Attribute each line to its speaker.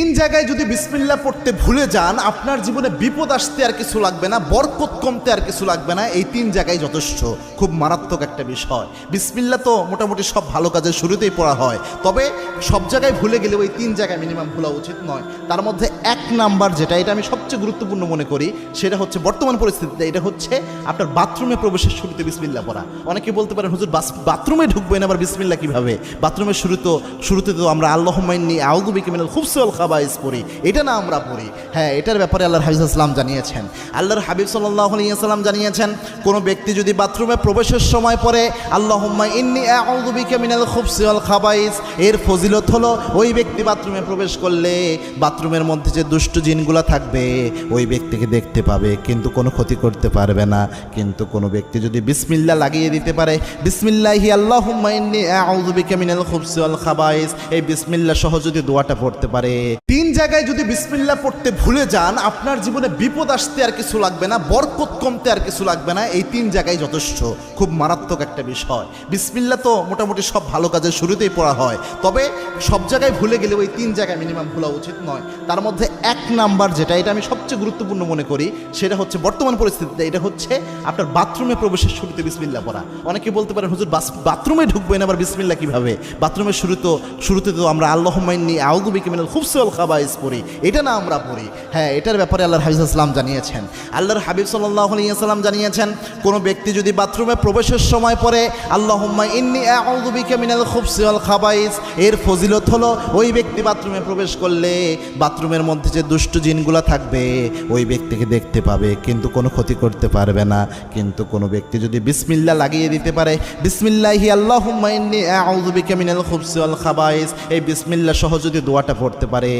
Speaker 1: তিন জায়গায় যদি বিসমিল্লাহ পড়তে ভুলে যান আপনার জীবনে বিপদ আসতে আর কিছু লাগবে না, বরকত কমতে আর কিছু লাগবে না। এই তিন জায়গায় যথেষ্ট। খুব মারাত্মক একটা বিষয়। বিসমিল্লাহ তো মোটামুটি সব ভালো কাজের শুরুতেই পড়া হয়, তবে সব জায়গায় ভুলে গেলে ওই তিন জায়গায় মিনিমাম ভুলা উচিত নয়। তার মধ্যে এক নাম্বার যেটা, এটা আমি সবচেয়ে গুরুত্বপূর্ণ মনে করি, সেটা হচ্ছে বর্তমান পরিস্থিতিতে এটা হচ্ছে আপনার বাথরুমে প্রবেশের শুরুতে বিসমিল্লাহ পড়া। অনেকে বলতে পারেন হুজুর বাথরুমে ঢুকবেন আবার বিসমিল্লাহ কিভাবে? বাথরুমের শুরুতে তো আমরা আল্লাহুম্মা ইন্নী আউযু বিকা মিনাল খুবসি ওয়াল খাবাইস পড়ি, এটা না আমরা পড়ি। হ্যাঁ, এটার ব্যাপারে আল্লাহর হাবিব সাল্লাল্লাহু আলাইহি জানিয়েছেন। আল্লাহর হাবিব সাল্লাল্লাহু আলাইহি ওয়াসাল্লাম জানিয়েছেন, কোনো ব্যক্তি যদি বাথরুমে প্রবেশের সময় পড়ে আল্লাহুম্মা ইন্নী আউযু বিকা মিনাল খুবসি ওয়াল খাবাইস, এর ফজিলত হলো ওই ব্যক্তি বাথরুমে প্রবেশ করলে বাথরুমের মধ্যে যে দুষ্ট জিনগুলো থাকবে ওই ব্যক্তিকে দেখতে পাবে কিন্তু কোনো ক্ষতি করতে পারবে না। কিন্তু কোনো ব্যক্তি যদি বিসমিল্লাহ লাগিয়ে দিতে পারে, বিসমিল্লাহি আল্লাহুম্মা ইন্নী আউযু বিকা মিনাল খুবসি ওয়াল খাবাইস, এই বিসমিল্লাহ সহ যদি দোয়াটা পড়তে পারে, তিন জায়গায় যদি বিসমিল্লাহ পড়তে ভুলে যান আপনার জীবনে বিপদ আসতে আর কিছু লাগবে না, বরকত কমতে আর কিছু লাগবে না। এই তিন জায়গায় যথেষ্ট। খুব মারাত্মক একটা বিষয়। বিসমিল্লাহ তো মোটামুটি সব ভালো কাজের শুরুতেই পড়া হয়, তবে সব জায়গায় ভুলে গেলে ওই তিন জায়গায় মিনিমাম ভুলা উচিত নয়। তার মধ্যে এক নাম্বার যেটা, এটা আমি সবচেয়ে গুরুত্বপূর্ণ মনে করি, সেটা হচ্ছে বর্তমান পরিস্থিতিতে এটা হচ্ছে আপনার বাথরুমে প্রবেশের শুরুতে বিসমিল্লাহ পড়া। অনেকে বলতে পারেন হুজুর বাথরুমে ঢুকবেন আবার বিসমিল্লাহ কিভাবে? বাথরুমের শুরুতে তো আমরা আল্লাহুম্মা ইন্নী আউযু বিকা মিনাল খুবসি ওয়াল খাবাইস পড়ি, এটা না আমরা পড়ি। হ্যাঁ, এটার ব্যাপারে আল্লাহর হাবিব সাল্লাল্লাহু আলাইহি জানিয়েছেন। আল্লাহর হাবিব সাল্লাল্লাহু আলাইহি ওয়াসাল্লাম জানিয়েছেন, কোনো ব্যক্তি যদি বাথরুমে প্রবেশের সময় পড়ে আল্লাহুম্মা ইন্নী আউযু বিকা মিনাল খুবসি ওয়াল খাবাইস, এর ফজিলত হলো ওই ব্যক্তি বাথরুমে প্রবেশ করলে বাথরুমের মধ্যে যে দুষ্ট জিনগুলো থাকবে ওই ব্যক্তিকে দেখতে পাবে কিন্তু কোনো ক্ষতি করতে পারবে না। কিন্তু কোনো ব্যক্তি যদি বিসমিল্লাহ লাগিয়ে দিতে পারে, বিসমিল্লাহি আল্লাহুম্মা ইন্নী আউযু বিকা মিনাল খুবসি ওয়াল খাবাইস, এই বিসমিল্লাহ সহ যদি দোয়াটা পড়তে পারে,